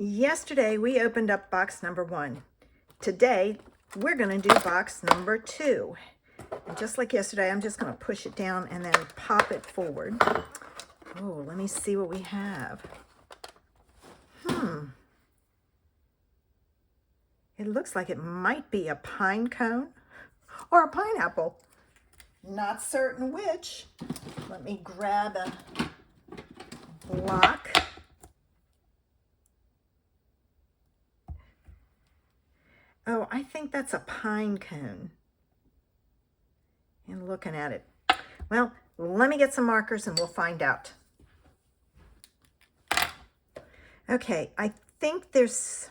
Yesterday, we opened up box number 1. Today, we're going to do box number 2. And just like yesterday, I'm just going to push it down and then pop it forward. Oh, let me see what we have. It looks like it might be a pine cone or a pineapple. Not certain which. Let me grab a block. Oh, I think that's a pine cone. And looking at it. Well, let me get some markers and we'll find out. Okay, I think there's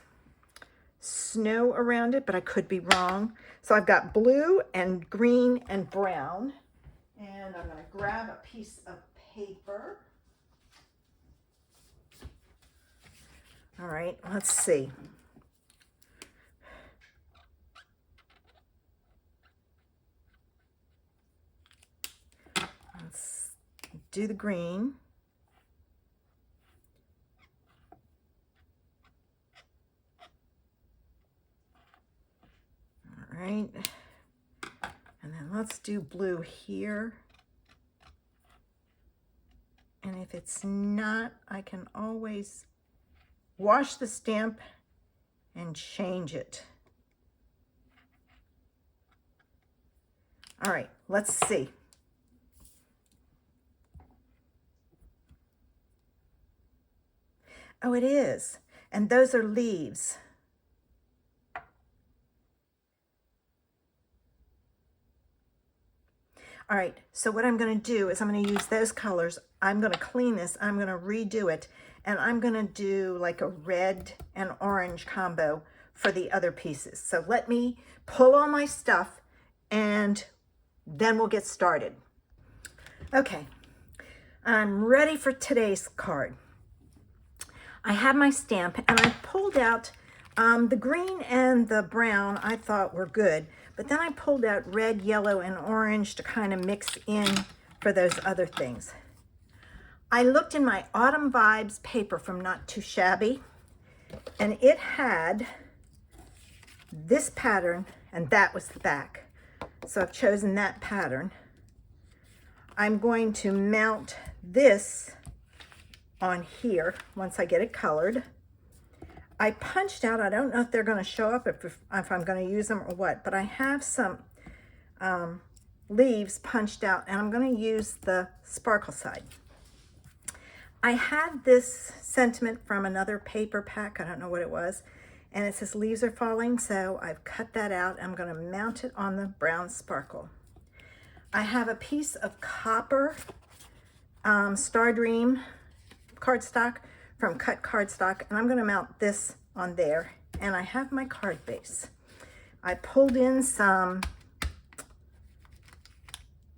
snow around it, but I could be wrong. So I've got blue and green and brown. And I'm going to grab a piece of paper. All right, let's see. Let's do the green. All right. And then let's do blue here. And if it's not, I can always wash the stamp and change it. All right, let's see. Oh, it is. And those are leaves. All right, so what I'm going to do is I'm going to use those colors. I'm going to clean this. I'm going to redo it. And I'm going to do like a red and orange combo for the other pieces. So let me pull all my stuff and then we'll get started. Okay, I'm ready for today's card. I have my stamp and I pulled out the green and the brown I thought were good, but then I pulled out red, yellow, and orange to kind of mix in for those other things. I looked in my Autumn Vibes paper from Not Too Shabby, and it had this pattern, and that was the back. So I've chosen that pattern. I'm going to mount this on here once I get it colored. I punched out, I don't know if they're going to show up if I'm going to use them or what, but I have some leaves punched out and I'm going to use the sparkle side. I had this sentiment from another paper pack, I don't know what it was, and it says leaves are falling, so I've cut that out. I'm going to mount it on the brown sparkle. I have a piece of copper Stardream cardstock from CutCardStock, and I'm going to mount this on there. And I have my card base. I pulled in some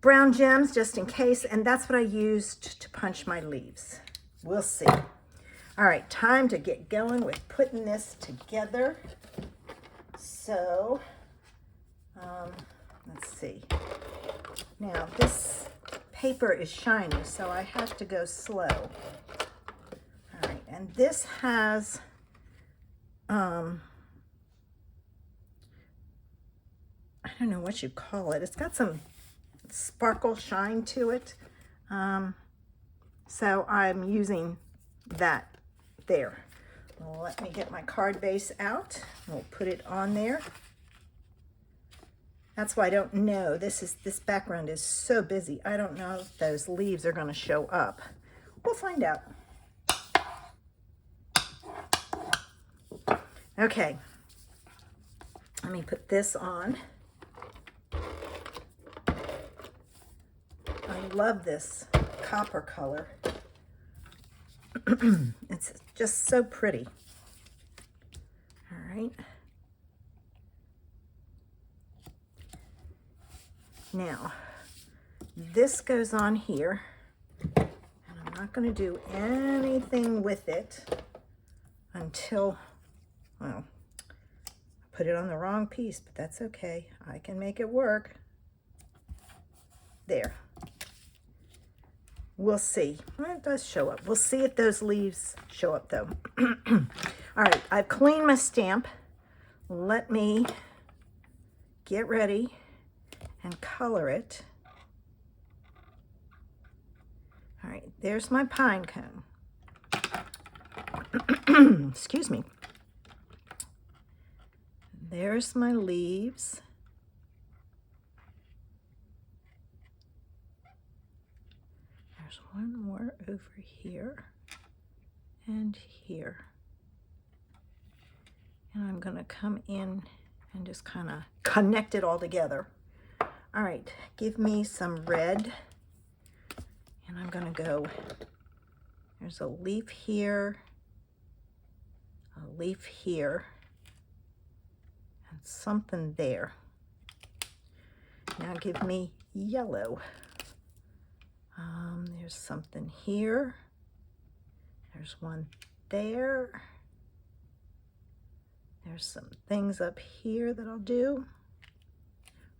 brown gems just in case, and that's what I used to punch my leaves. We'll see. All right, time to get going with putting this together. So, let's see. Now, this paper is shiny, so I have to go slow. All right, and this has, I don't know what you call it. It's got some sparkle shine to it. So I'm using that there. Let me get my card base out. We'll put it on there. That's why I don't know. This background is so busy. I don't know if those leaves are going to show up. We'll find out. Okay. Let me put this on. I love this copper color. It's just so pretty. All right. Now, this goes on here, and I'm not going to do anything with it until, well, I put it on the wrong piece, but that's okay. I can make it work. There. We'll see. Well, it does show up. We'll see if those leaves show up, though. All right, I've cleaned my stamp. Let me get ready and color it. All right, there's my pine cone. Excuse me. There's my leaves. There's one more over here and here. And I'm going to come in and just kind of connect it all together. All right, give me some red. And I'm going to go, there's a leaf here, a leaf here, and something there. Now give me yellow. There's something here. There's one there. There's some things up here that I'll do.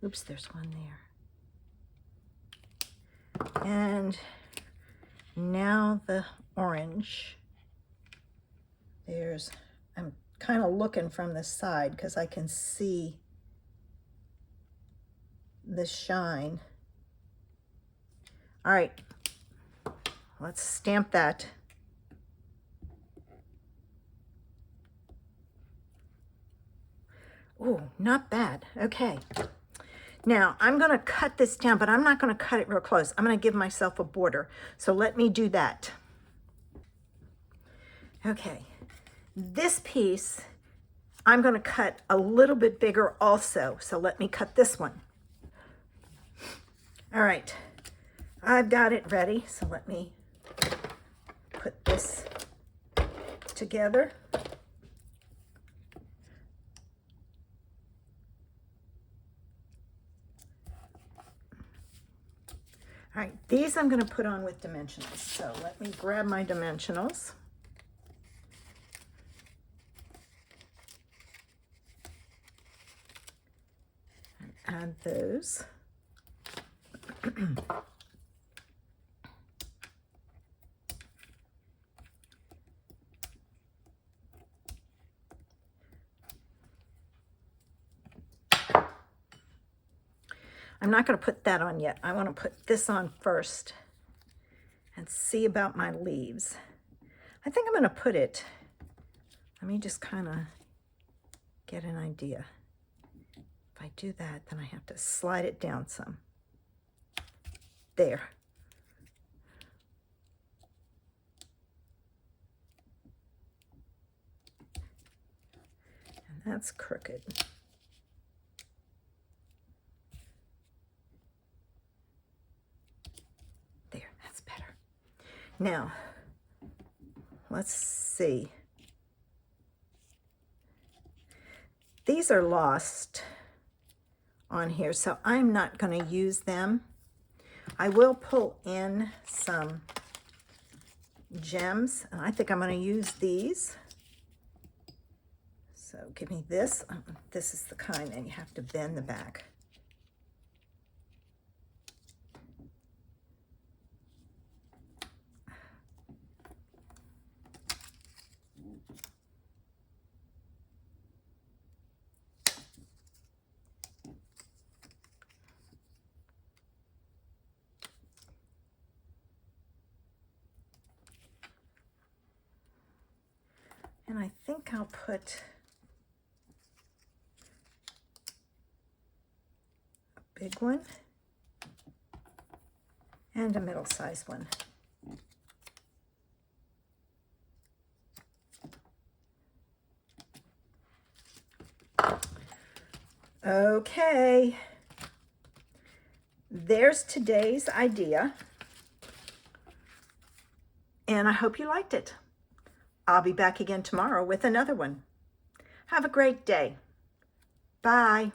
Oops, there's one there. And now the orange. I'm kind of looking from the side because I can see the shine. All right, let's stamp that. Oh, not bad. Okay. Now I'm going to cut this down, but I'm not going to cut it real close. I'm going to give myself a border. So let me do that. Okay. This piece, I'm going to cut a little bit bigger also. So let me cut this one. All right. I've got it ready. So let me put this together. All right, these I'm going to put on with dimensionals. So let me grab my dimensionals. And add those. I'm not going to put that on yet. I want to put this on first and see about my leaves. I think I'm going to put it, let me just kind of get an idea. If I do that, then I have to slide it down some. There. And that's crooked. There, that's better. Now, let's see. These are lost on here, so I'm not going to use them. I will pull in some gems, and I think I'm going to use these. So give me this. This is the kind that you have to bend the back. And I think I'll put a big one and a middle-sized one. Okay, there's today's idea, and I hope you liked it. I'll be back again tomorrow with another one. Have a great day. Bye.